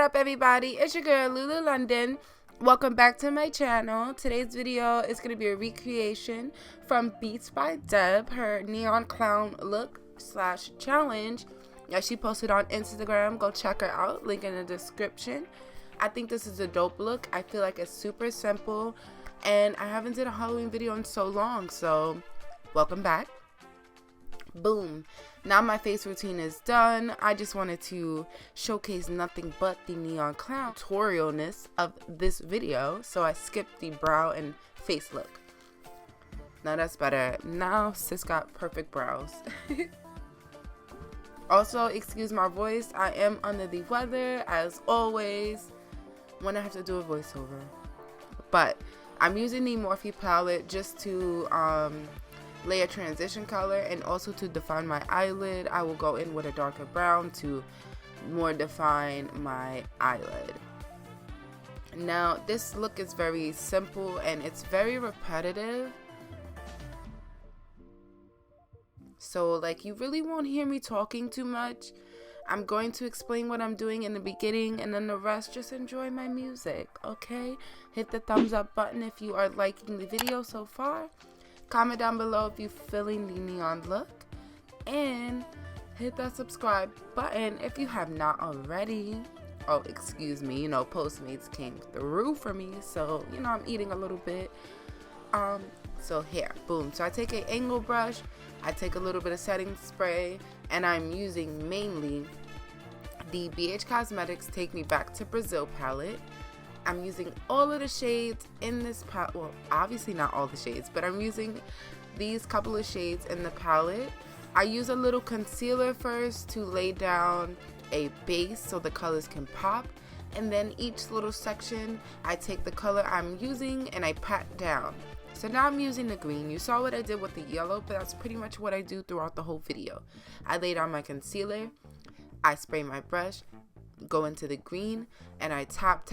up, everybody? It's your girl Lulu Londyn. Welcome back to my channel. Today's video is going to be a recreation from Beats by Deb, her neon clown look / challenge that she posted on Instagram. Go check her out, link in the description. I think this is a dope look. I feel like it's super simple, and I haven't did a Halloween video in so long, so welcome back. Boom. Now my face routine is done. I just wanted to showcase nothing but the neon clown tutorialness of this video, so I skipped the brow and face look. Now that's better. Now sis got perfect brows. Also, excuse my voice, I am under the weather as always when I have to do a voiceover, but I'm using the Morphe palette just to lay a transition color and also to define my eyelid. I will go in with a darker brown to more define my eyelid. Now this look is very simple and it's very repetitive, so like you really won't hear me talking too much. I'm going to explain what I'm doing in the beginning, and then the rest, just enjoy my music, okay? Hit the thumbs up button if you are liking the video so far. Comment down below if you're feeling the neon look, and hit that subscribe button if you have not already. Oh, excuse me, you know, Postmates came through for me, so you know I'm eating a little bit. So here, boom. So I take an angle brush, I take a little bit of setting spray, and I'm using mainly the BH Cosmetics Take Me Back to Brazil palette. I'm using all of the shades in this palette. Well, obviously not all the shades, but I'm using these couple of shades in the palette. I use a little concealer first to lay down a base so the colors can pop, and then each little section I take the color I'm using and I pat down. So now I'm using the green. You saw what I did with the yellow, but that's pretty much what I do throughout the whole video. I lay down my concealer, I spray my brush, go into the green, and I tap.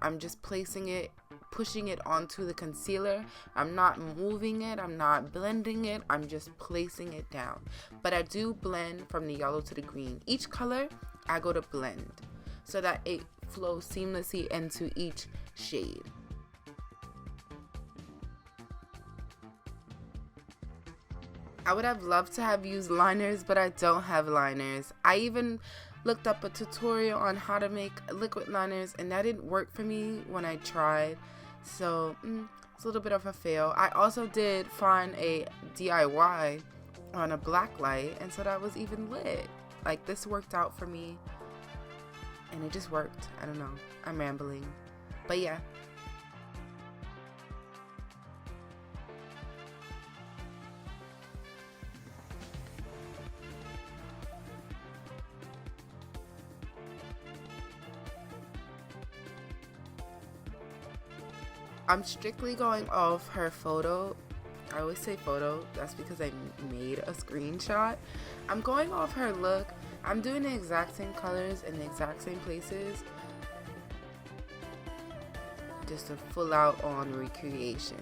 I'm just placing it, pushing it onto the concealer. I'm not moving it, I'm not blending it, I'm just placing it down. But I do blend from the yellow to the green. Each color I go to blend so that it flows seamlessly into each shade. I would have loved to have used liners, but I don't have liners. I even looked up a tutorial on how to make liquid liners, and that didn't work for me when I tried, so it's a little bit of a fail. I also did find a DIY on a black light, and so that was even lit. Like, this worked out for me and it just worked. I don't know, I'm rambling, but yeah. I'm strictly going off her photo. I always say photo, that's because I made a screenshot. I'm going off her look. I'm doing the exact same colors in the exact same places. Just a full out on recreation.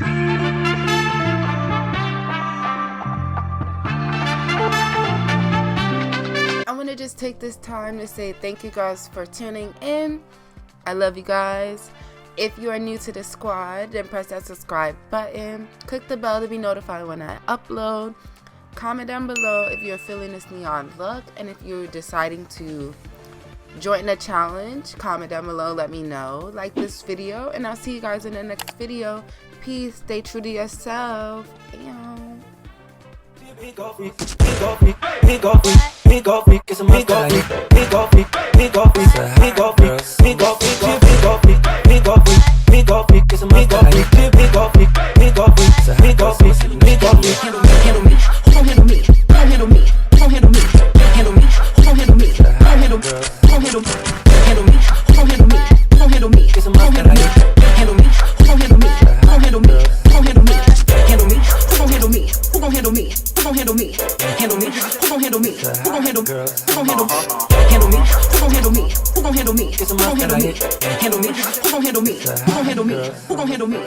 I want to just take this time to say thank you guys for tuning in. I love you guys. If you are new to the squad, then press that subscribe button. Click the bell to be notified when I upload. Comment down below if you're feeling this neon look, and if you're deciding to join the challenge. Comment down below, let me know. Like this video, and I'll see you guys in the next video. Peace. Stay true to yourself. We go freak, we go freak, we go freak, it's a we go freak, we go freak, we go freak, we go freak, we go freak, we go freak, we go freak, we go freak, it's a we go freak, we go freak, we go freak, we go freak, we go freak. Handle me, handle me, who gon' handle me, who gon' handle me, handle me, who gon' handle me, who gon' handle me, who gon' handle me, handle me, who gon' handle me, who gon' handle me, it's a who gon' handle me, handle me, who gon' handle me, who gon' handle me, who gon' handle me, handle me, who gon' handle me, who gon' handle me. Who gon' handle me? Handle me? Who gon' handle me? Who gon' handle me? Who gon' handle me? Handle me? Who gon' handle me? Who gon' handle me? Who gon' handle me? Handle me? Who gon' handle me? Who gon' handle me? Who gon' handle me?